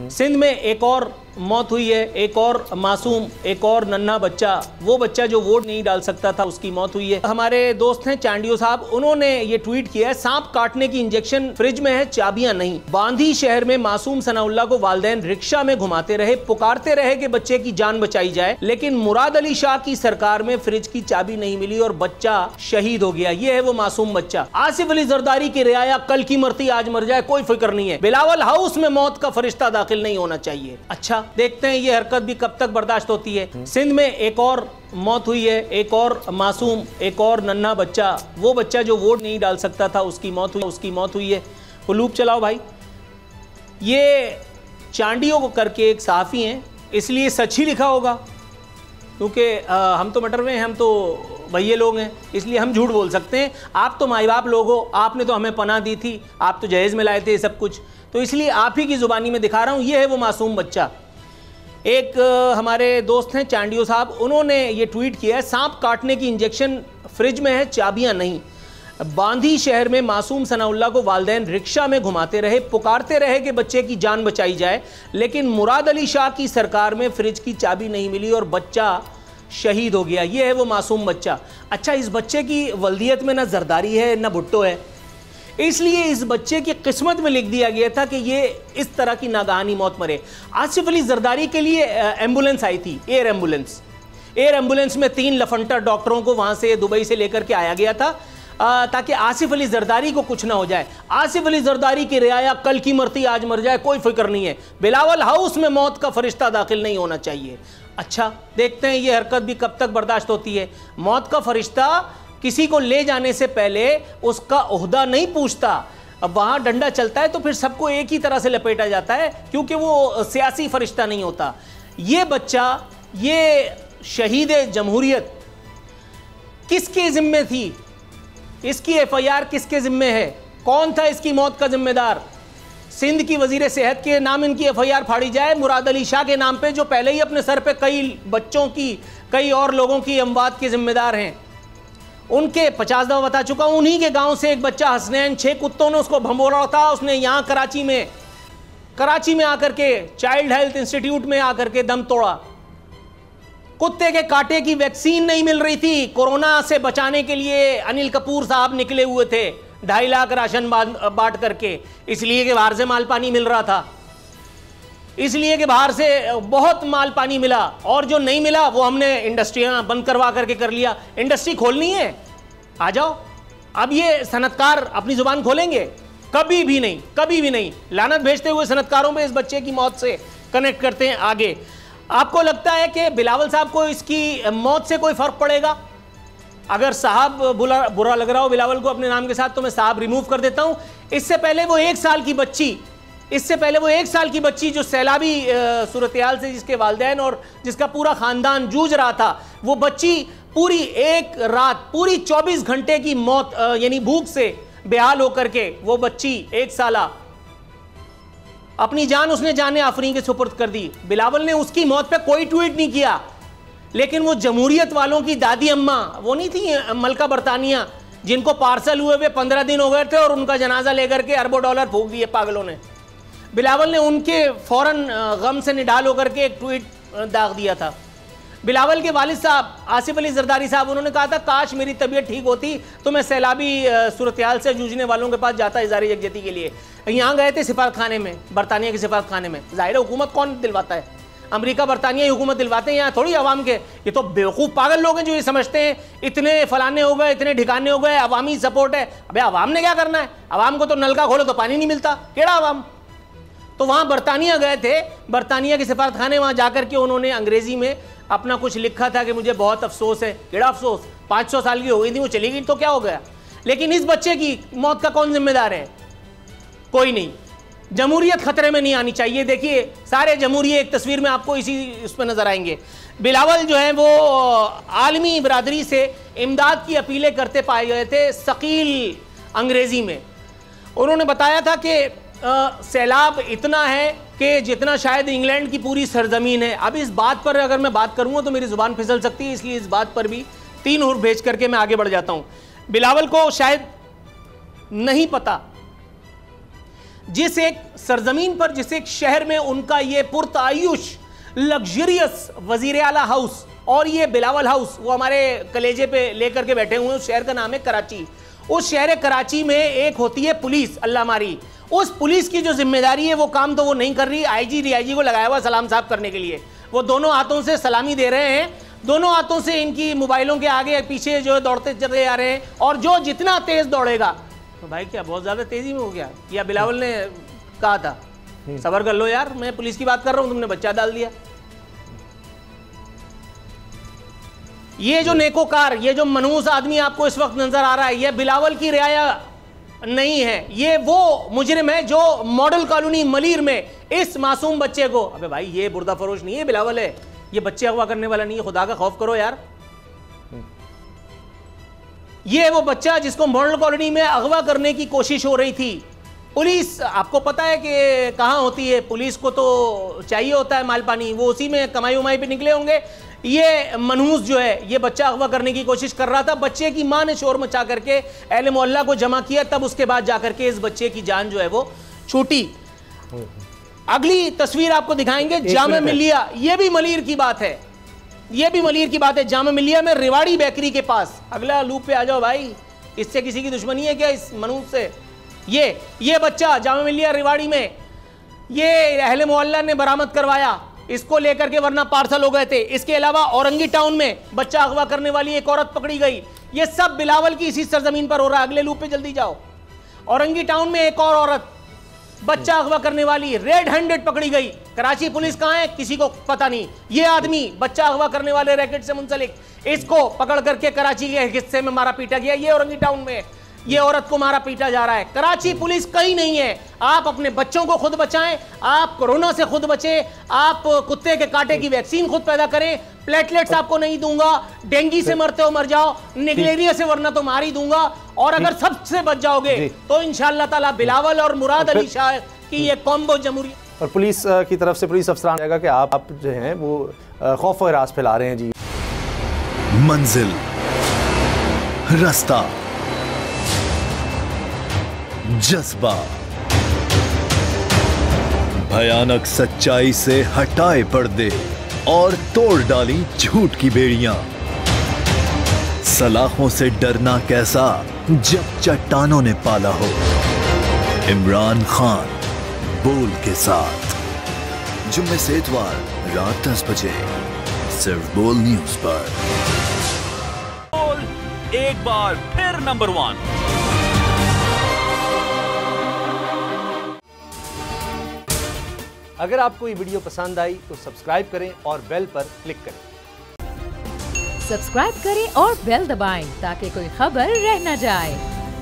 सिंध में एक और मौत हुई है, एक और मासूम, एक और नन्हा बच्चा, वो बच्चा जो वोट नहीं डाल सकता था, उसकी मौत हुई है। हमारे दोस्त हैं चांडियो साहब, उन्होंने ये ट्वीट किया है, सांप काटने की इंजेक्शन फ्रिज में है, चाबियां नहीं। बांदी शहर में मासूम सनाउल्लाह को वालिदैन रिक्शा में घुमाते रहे, पुकारते रहे कि बच्चे की जान बचाई जाए, लेकिन मुराद अली शाह की सरकार में फ्रिज की चाबी नहीं मिली और बच्चा शहीद हो गया। ये है वो मासूम बच्चा। आसिफ अली जरदारी की रियाया, कल की मरती आज मर जाए, कोई फिक्र नहीं है। बिलावल हाउस में मौत का फरिश्ता दाखिल नहीं होना चाहिए। अच्छा, देखते हैं ये हरकत भी कब तक बर्दाश्त होती है। सिंध में एक और मौत हुई है, एक और मासूम, एक और नन्हा बच्चा, वो बच्चा जो वोट नहीं डाल सकता था, उसकी मौत हुई है। कुलूप चलाओ भाई। ये चांडियों को करके एक सहाफ़ी हैं, इसलिए सच ही लिखा होगा, क्योंकि हम तो मटर में हैं, हम तो भैये लोग हैं, इसलिए हम झूठ बोल सकते हैं। आप तो माई बाप लोग हो, आपने तो हमें पनाह दी थी, आप तो जहेज़ में लाए थे सब कुछ, तो इसलिए आप ही की ज़ुबानी में दिखा रहा हूँ। ये है वो मासूम बच्चा। एक हमारे दोस्त हैं चांडियो साहब, उन्होंने ये ट्वीट किया है, सांप काटने की इंजेक्शन फ्रिज में है, चाबियां नहीं। बांदी शहर में मासूम सनाउल्लाह को वालिदैन रिक्शा में घुमाते रहे, पुकारते रहे कि बच्चे की जान बचाई जाए, लेकिन मुराद अली शाह की सरकार में फ्रिज की चाबी नहीं मिली और बच्चा शहीद हो गया। ये है वो मासूम बच्चा। अच्छा, इस बच्चे की वल्दियत में ना जरदारी है ना भुट्टो है, इसलिए इस बच्चे की किस्मत में लिख दिया गया था कि ये इस तरह की नागानी मौत मरे। आसिफ अली जरदारी के लिए एम्बुलेंस आई थी, एयर एम्बुलेंस। एयर एम्बुलेंस में 3 लफंटर डॉक्टरों को वहाँ से दुबई से लेकर के आया गया था ताकि आसिफ अली जरदारी को कुछ ना हो जाए। आसिफ अली जरदारी की रियाया, कल की मरती आज मर जाए, कोई फिक्र नहीं है। बिलावल हाउस में मौत का फरिश्ता दाखिल नहीं होना चाहिए। अच्छा, देखते हैं ये हरकत भी कब तक बर्दाश्त होती है। मौत का फरिश्ता किसी को ले जाने से पहले उसका ओहदा नहीं पूछता। अब वहाँ डंडा चलता है तो फिर सबको एक ही तरह से लपेटा जाता है, क्योंकि वो सियासी फरिश्ता नहीं होता। ये बच्चा, ये शहीद जमहूरियत किसके ज़िम्मे थी? इसकी FIR किसके ज़िम्मे है? कौन था इसकी मौत का जिम्मेदार? सिंध की वजीर सेहत के नाम इनकी FIR फाड़ी जाए, मुराद अली शाह के नाम पे, जो पहले ही अपने सर पे कई बच्चों की, कई और लोगों की अमवात के जिम्मेदार हैं। उनके 50 दफ़ा बता चुका हूँ। उन्हीं के गांव से एक बच्चा हसनैन, 6 कुत्तों ने उसको भंबोरा था। उसने यहाँ कराची में आकर के चाइल्ड हेल्थ इंस्टीट्यूट में आकर के दम तोड़ा। कुत्ते के कांटे की वैक्सीन नहीं मिल रही थी, कोरोना से बचाने के लिए अनिल कपूर साहब निकले हुए थे 2.5 लाख राशन बांट करके, इसलिए कि बाहर से माल पानी मिल रहा था, इसलिए कि बाहर से बहुत माल पानी मिला, और जो नहीं मिला वो हमने इंडस्ट्रियां बंद करवा करके कर लिया। इंडस्ट्री खोलनी है, आ जाओ। अब ये सनतकार अपनी जुबान खोलेंगे? कभी भी नहीं, कभी भी नहीं। लानत भेजते हुए सनतकारों में इस बच्चे की मौत से कनेक्ट करते हैं आगे। आपको लगता है कि बिलावल साहब को इसकी मौत से कोई फर्क पड़ेगा? अगर साहब बुरा लग रहा हो बिलावल को अपने नाम के साथ, तो मैं साहब रिमूव कर देता हूं। इससे पहले वो 1 साल की बच्ची जो सैलाबी सूरत-ए-हाल से जिसके वालिदैन और जिसका पूरा खानदान जूझ रहा था, वो बच्ची पूरी एक रात, पूरी 24 घंटे की मौत यानी भूख से बेहाल होकर के वो बच्ची 1 साला अपनी जान उसने जाने आफरीन के सुपुर्द कर दी। बिलावल ने उसकी मौत पे कोई ट्वीट नहीं किया, लेकिन वो जमहूरियत वालों की दादी अम्मा, वो नहीं थी मलका बरतानिया, जिनको पार्सल हुए 15 दिन हो गए थे और उनका जनाजा लेकर के अरबों डॉलर फूंक दिए पागलों ने। बिलावल ने उनके फौरन गम से निढाल होकर के एक ट्वीट दाग दिया था। बिलावल के वालिद साहब आसिफ अली जरदारी साहब, उन्होंने कहा था, काश मेरी तबीयत ठीक होती तो मैं सैलाबी सूरत-ए-हाल से जूझने वालों के पास जाता इज़हार यकजहती के लिए। यहाँ गए थे सिफारत खाने में, बरतानिया के सिफारत खाने में। ज़ाहिर है हुकूमत कौन दिलवाता है? अमेरिका बरतानिया ही हुकूमत दिलवाते हैं, यहाँ थोड़ी अवाम के। ये तो बेवकूफ़ पागल लोग हैं जो ये समझते हैं इतने फलाने हो गए, इतने ठिकाने हो गए, अवामी सपोर्ट है। अबे अवाम ने क्या करना है? अवाम को तो नलका खोलो तो पानी नहीं मिलता, केड़ा अवाम? तो वहाँ बरतानिया गए थे, बरतानिया के सिफारत खाने, वहाँ जाकर के उन्होंने अंग्रेज़ी में अपना कुछ लिखा था कि मुझे बहुत अफसोस है। केड़ा अफसोस? 500 साल की हो गई थी, वो चली गई तो क्या हो गया? लेकिन इस बच्चे की मौत का कौन जिम्मेदार है? कोई नहीं। जमहूरियत खतरे में नहीं आनी चाहिए। देखिए सारे जमहूरिये एक तस्वीर में आपको उस पर नजर आएंगे। बिलावल जो है वो आलमी बरादरी से इमदाद की अपीलें करते पाए गए थे सकील अंग्रेजी में। उन्होंने बताया था कि सैलाब इतना है कि जितना शायद इंग्लैंड की पूरी सरजमीन है। अब इस बात पर अगर मैं बात करूँगा तो मेरी ज़ुबान फिसल सकती है, इसलिए इस बात पर भी 3 हुर्फ भेज करके मैं आगे बढ़ जाता हूँ। बिलावल को शायद नहीं पता जिस एक सरजमीन पर, जिस एक शहर में उनका ये पुरतायुश लग्जरियस वजीर आला हाउस और ये बिलावल हाउस, वो हमारे कलेजे पे लेकर के बैठे हुए हैं। उस शहर का नाम है कराची। उस शहर कराची में एक होती है पुलिस, अल्लाह मारी। उस पुलिस की जो जिम्मेदारी है वो काम तो वो नहीं कर रही। आईजी डीआईजी को लगाया हुआ सलाम साहब करने के लिए, वो दोनों हाथों से सलामी दे रहे हैं, दोनों हाथों से इनकी मोबाइलों के आगे पीछे जो है दौड़ते चले आ रहे हैं। और जो जितना तेज दौड़ेगा, तो भाई क्या बहुत ज्यादा तेजी में हो गया? या बिलावल ने कहा था सबर कर लो यार, मैं पुलिस की बात कर रहा हूं, तुमने बच्चा डाल दिया। ये जो नेकोकार, ये जो मनहूस आदमी आपको इस वक्त नजर आ रहा है, ये बिलावल की रियाया नहीं है, ये वो मुजरिम है जो मॉडल कॉलोनी मलीर में इस मासूम बच्चे को, अबे भाई ये बुर्दा फरोश नहीं है, बिलावल है, ये बच्चे अगवा करने वाला नहीं है। खुदा का खौफ करो यार। ये वो बच्चा जिसको मॉडल कॉलोनी में अगवा करने की कोशिश हो रही थी। पुलिस, आपको पता है कि कहां होती है, पुलिस को तो चाहिए होता है माल पानी, वो उसी में कमाई उमाई पे निकले होंगे। ये मनहूस जो है, ये बच्चा अगवा करने की कोशिश कर रहा था। बच्चे की मां ने शोर मचा करके अहले मोहल्ला को जमा किया, तब उसके बाद जाकर के इस बच्चे की जान जो है वो छूटी। अगली तस्वीर आपको दिखाएंगे जामे मिलिया। ये भी मलीर की बात है, ये भी मलीर की बात है। जामे मिलिया में रिवाड़ी बेकरी के पास, अगला लूप पे आ जाओ भाई, इससे किसी की दुश्मनी है क्या इस मनहूस से? ये बच्चा जामे मिलिया रिवाड़ी में, ये अहले मोहल्ला ने बरामद करवाया इसको लेकर के, वरना पार्सल हो गए थे। इसके अलावा औरंगी टाउन में बच्चा अगवा करने वाली एक औरत पकड़ी गई। ये सब बिलावल की इसी सरजमीन पर हो रहा है। अगले लूप पे जल्दी जाओ। औरंगी टाउन में एक और औरत बच्चा अगवा करने वाली रेड हैंडेड पकड़ी गई। कराची पुलिस कहां है किसी को पता नहीं। ये आदमी बच्चा अगवा करने वाले रैकेट से मुंसलिक, इसको पकड़ करके कराची के हिस्से में मारा पीटा गया। ये औरंगी टाउन में ये औरत को मारा पीटा जा रहा है। कराची पुलिस कहीं नहीं है। आप अपने बच्चों को खुद बचाएं, आप कोरोना से खुद बचें, आप कुत्ते के कांटे की वैक्सीन खुद पैदा करें। प्लेटलेट्स आपको नहीं दूंगा, डेंगू से मरते हो मर जाओ, निगलेरिया से वरना तो मार ही दूंगा। और अगर सबसे बच जाओगे तो इंशाअल्लाह ताला बिलावल और मुराद अली शाह की ये कॉम्बो जमहूरियत। और पुलिस की तरफ से पुलिस अफसरान जाएगा कि आप जो हैं वो खौफ और रास फैला रहे हैं। जी, मंजिल, रास्ता, जज्बा, भयानक सच्चाई से हटाए पर्दे और तोड़ डाली झूठ की बेड़ियां। सलाखों से डरना कैसा जब चट्टानों ने पाला हो। इमरान खान बोल के साथ, जुम्मे से इतवार रात 10 बजे सिर्फ बोल न्यूज पर। बोल एक बार फिर नंबर 1। अगर आपको ये वीडियो पसंद आई तो सब्सक्राइब करें और बेल पर क्लिक करें। सब्सक्राइब करें और बेल दबाएं ताकि कोई खबर रह न जाए।